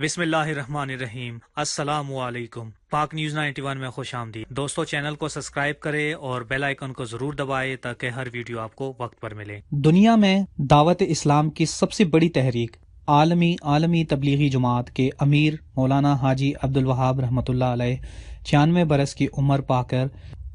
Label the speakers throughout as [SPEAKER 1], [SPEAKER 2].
[SPEAKER 1] بسم اللہ الرحمن الرحیم۔ السلام علیکم۔ پاک نیوز 91 میں خوش آمدید دوستو، چینل کو سبسکرائب کریں اور بیل آئیکن کو ضرور دبائیں تاکہ ہر ویڈیو آپ کو وقت پر ملے۔ دنیا میں دعوت اسلام کی سب سے بڑی تحریک عالمی تبلیغی جماعت کے امیر مولانا حاجی عبدالوہاب رحمۃ اللہ علیہ 96 برس کی عمر پا کر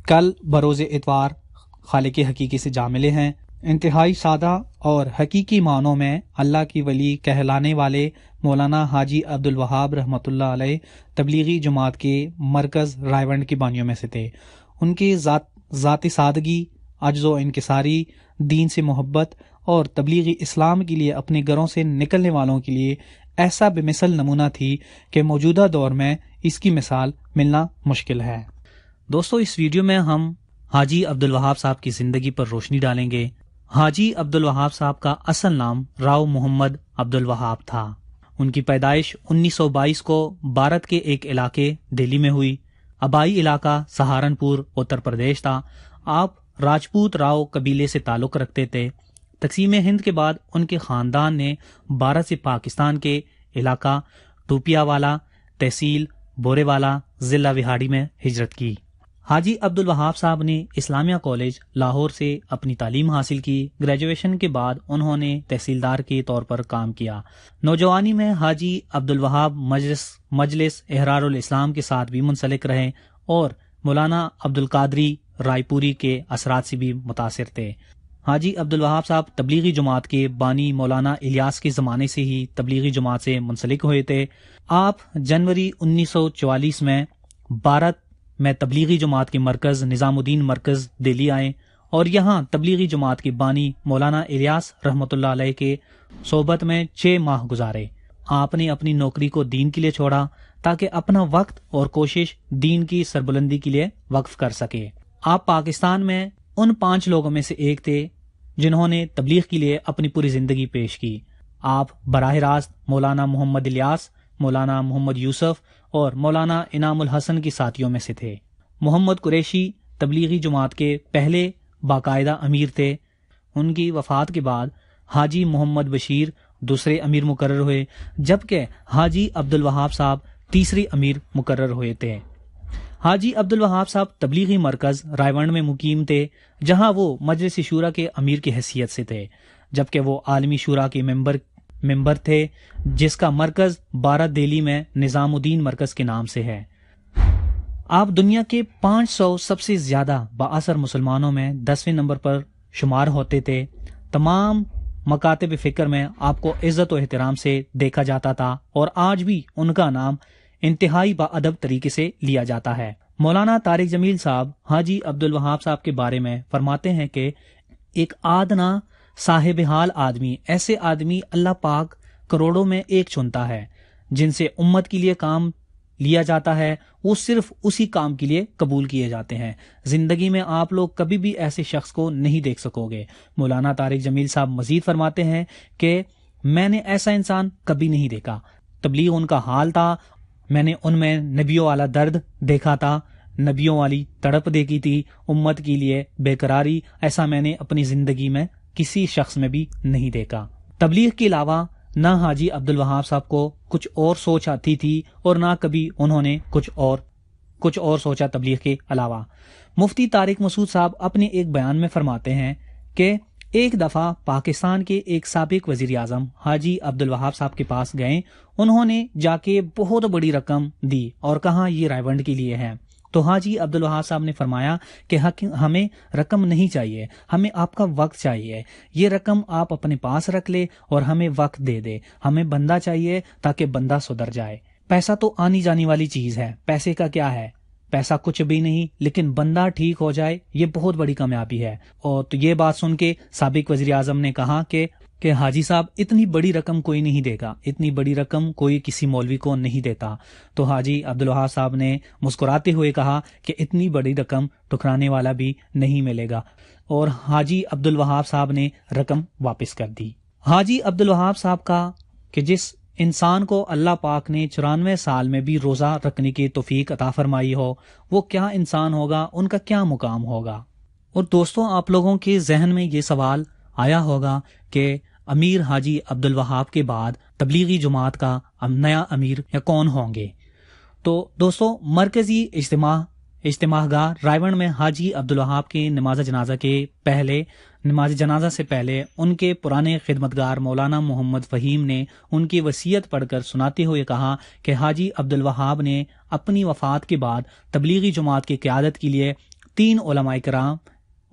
[SPEAKER 1] کل بروز اتوار خالق حقیقی سے جا ملے ہیں۔ انتہائی سادہ اور حقیقی معنوں میں اللہ کی ولی کہلانے والے مولانا حاجی عبدالوہاب رحمۃ اللہ علیہ تبلیغی جماعت کے مرکز رائیونڈ کے بانیوں میں سے تھے۔ ان کی ذاتی سادگی، عجز و انکساری، دین سے محبت اور تبلیغی اسلام کے لیے اپنے گھروں سے نکلنے والوں کے لیے ایسا بے مثل نمونہ تھی کہ موجودہ دور میں اس کی مثال ملنا مشکل ہے۔ دوستو، اس ویڈیو میں ہم حاجی عبدالوہاب صاحب کی زندگی پر روشنی ڈالیں گے۔ حاجی عبدالوہاب صاحب کا اصل نام راؤ محمد عبدالوہاب تھا۔ ان کی پیدائش 1922 کو بھارت کے ایک علاقے دہلی میں ہوئی۔ آبائی علاقہ سہارنپور اتر پردیش تھا۔ آپ راجپوت راؤ قبیلے سے تعلق رکھتے تھے۔ تقسیم ہند کے بعد ان کے خاندان نے بھارت سے پاکستان کے علاقہ ٹوپیا والا، تحصیل بورے والا، ضلع وہاڑی میں ہجرت کی۔ حاجی عبدالوہاب صاحب نے اسلامیہ کالج لاہور سے اپنی تعلیم حاصل کی۔ گریجویشن کے بعد انہوں نے تحصیلدار کے طور پر کام کیا۔ نوجوانی میں حاجی عبدالوہاب مجلس احرار الاسلام کے ساتھ بھی منسلک رہے اور مولانا عبدالقادری رائے پوری کے اثرات سے بھی متاثر تھے۔ حاجی عبدالوہاب صاحب تبلیغی جماعت کے بانی مولانا الیاس کے زمانے سے ہی تبلیغی جماعت سے منسلک ہوئے تھے۔ آپ جنوری 1944 میں بھارت میں تبلیغی جماعت کے مرکز نظام الدین مرکز دہلی آئے اور یہاں تبلیغی جماعت کے بانی مولانا الیاس رحمۃ اللہ علیہ کے صحبت میں 6 ماہ گزارے۔ آپ نے اپنی نوکری کو دین کے لیے چھوڑا تاکہ اپنا وقت اور کوشش دین کی سربلندی کے لیے وقف کر سکے۔ آپ پاکستان میں ان 5 لوگوں میں سے ایک تھے جنہوں نے تبلیغ کے لیے اپنی پوری زندگی پیش کی۔ آپ براہ راست مولانا محمد الیاس، مولانا محمد یوسف اور مولانا انعام الحسن کی ساتھیوں میں سے تھے۔ محمد قریشی تبلیغی جماعت کے پہلے باقاعدہ امیر تھے۔ ان کی وفات کے بعد حاجی محمد بشیر دوسرے امیر مقرر ہوئے، جبکہ حاجی عبدالوہاب صاحب تیسری امیر مقرر ہوئے تھے۔ حاجی عبدالوہاب صاحب تبلیغی مرکز رائیونڈ میں مقیم تھے، جہاں وہ مجلس شورا کے امیر کی حیثیت سے تھے، جبکہ وہ عالمی شورا کے ممبر تھے، جس کا مرکز بھارت دہلی میں نظام الدین مرکز کے نام سے ہے۔ آپ دنیا کے 500 سب سے زیادہ بااثر مسلمانوں میں 10ویں نمبر پر شمار ہوتے تھے۔ تمام مکاتب فکر میں آپ کو عزت و احترام سے دیکھا جاتا تھا اور آج بھی ان کا نام انتہائی باادب طریقے سے لیا جاتا ہے۔ مولانا طارق جمیل صاحب حاجی عبدالوہاب صاحب کے بارے میں فرماتے ہیں کہ ایک آدنا صاحب حال آدمی، ایسے آدمی اللہ پاک کروڑوں میں ایک چنتا ہے جن سے امت کے لیے کام لیا جاتا ہے، وہ صرف اسی کام کے لیے قبول کیے جاتے ہیں۔ زندگی میں آپ لوگ کبھی بھی ایسے شخص کو نہیں دیکھ سکو گے۔ مولانا طارق جمیل صاحب مزید فرماتے ہیں کہ میں نے ایسا انسان کبھی نہیں دیکھا۔ تبلیغ ان کا حال تھا۔ میں نے ان میں نبیوں والا درد دیکھا تھا، نبیوں والی تڑپ دیکھی تھی، امت کے لیے بے قراری، ایسا میں نے اپنی زندگی میں کسی شخص میں بھی نہیں دیکھا۔ تبلیغ کے علاوہ نہ حاجی عبدالوہاب صاحب کو کچھ اور سوچ آتی تھی اور نہ کبھی انہوں نے کچھ اور سوچا تبلیغ کے علاوہ۔ مفتی طارق مسعود صاحب اپنے ایک بیان میں فرماتے ہیں کہ ایک دفعہ پاکستان کے ایک سابق وزیر اعظم حاجی عبدالوہاب صاحب کے پاس گئے۔ انہوں نے جا کے بہت بڑی رقم دی اور کہا یہ رائیونڈ کے لیے ہے۔ تو حاجی عبدالوہاب صاحب نے فرمایا کہ ہمیں رقم نہیں چاہیے، ہمیں آپ کا وقت چاہیے۔ یہ رقم آپ اپنے پاس رکھ لے اور ہمیں وقت دے دے۔ ہمیں بندہ چاہیے تاکہ بندہ سدھر جائے۔ پیسہ تو آنی جانی والی چیز ہے، پیسے کا کیا ہے، پیسہ کچھ بھی نہیں، لیکن بندہ ٹھیک ہو جائے یہ بہت بڑی کامیابی ہے۔ اور تو یہ بات سن کے سابق وزیر اعظم نے کہا کہ حاجی صاحب اتنی بڑی رقم کوئی نہیں دے گا، اتنی بڑی رقم کوئی کسی مولوی کو نہیں دیتا۔ تو حاجی عبدالوہاب صاحب نے مسکراتے ہوئے کہا کہ اتنی بڑی رقم ٹھکرانے والا بھی نہیں ملے گا، اور حاجی عبدالوہاب صاحب نے رقم واپس کر دی۔ حاجی عبدالوہاب صاحب کا کہ جس انسان کو اللہ پاک نے 94 سال میں بھی روزہ رکھنے کی توفیق عطا فرمائی ہو، وہ کیا انسان ہوگا، ان کا کیا مقام ہوگا۔ اور دوستوں، آپ لوگوں کے ذہن میں یہ سوال آیا ہوگا کہ امیر حاجی عبدالوہاب کے بعد تبلیغی جماعت کا نیا امیر یا کون ہوں گے۔ تو دوستو، مرکزی اجتماع گاہ رائے میں حاجی عبدالوہاب کی نماز جنازہ سے پہلے ان کے پرانے خدمتگار مولانا محمد فہیم نے ان کی وصیت پڑھ کر سناتے ہوئے کہا کہ حاجی عبدالوہاب نے اپنی وفات کے بعد تبلیغی جماعت کی قیادت کے لیے 3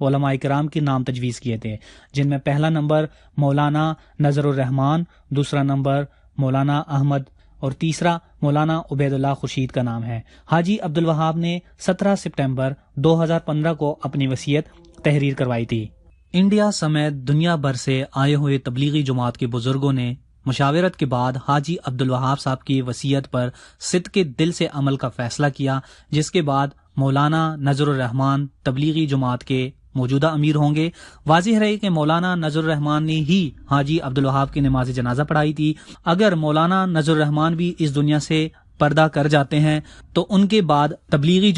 [SPEAKER 1] علماء کرام کے نام تجویز کیے تھے، جن میں پہلا نمبر مولانا نظر الرحمان، دوسرا نمبر مولانا احمد اور تیسرا مولانا عبید اللہ خورشید کا نام ہے۔ حاجی عبدالوہاب نے 17 سپٹمبر 2015 کو اپنی وصیت تحریر کروائی تھی۔ انڈیا سمیت دنیا بھر سے آئے ہوئے تبلیغی جماعت کے بزرگوں نے مشاورت کے بعد حاجی عبدالوہاب صاحب کی وصیت پر صدق دل سے عمل کا فیصلہ کیا، جس کے بعد مولانا نظر الرحمان تبلیغی جماعت کے موجودہ امیر ہوں گے۔ واضح رہے کہ مولانا نظر الرحمان نے ہی حاجی عبدالوہاب کی نماز جنازہ پڑھائی تھی۔ اگر مولانا نظر الرحمان بھی اس دنیا سے پردہ کر جاتے ہیں تو ان کے بعد تبلیغی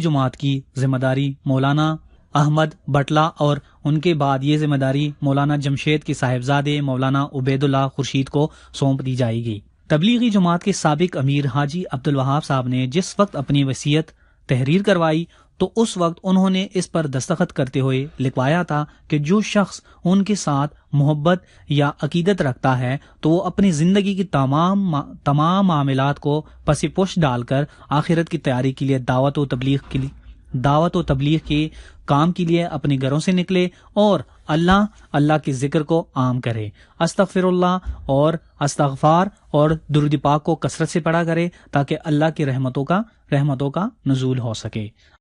[SPEAKER 1] جماعت کی ذمہ داری مولانا احمد بٹلہ اور ان کے بعد یہ ذمہ داری مولانا جمشید کے صاحبزادے مولانا عبید اللہ خورشید کو سونپ دی جائے گی۔ تبلیغی جماعت کے سابق امیر حاجی عبدالوہاب صاحب نے جس وقت اپنی وصیت تحریر کروائی تو اس وقت انہوں نے اس پر دستخط کرتے ہوئے لکھوایا تھا کہ جو شخص ان کے ساتھ محبت یا عقیدت رکھتا ہے تو وہ اپنی زندگی کی تمام معاملات کو پس پش ڈال کر آخرت کی تیاری کے لیے دعوت و تبلیغ کے کام کے لیے اپنے گھروں سے نکلے اور اللہ کے ذکر کو عام کرے، استغفر اللہ اور استغفار اور درود پاک کو کثرت سے پڑھا کرے تاکہ اللہ کی رحمتوں کا نزول ہو سکے۔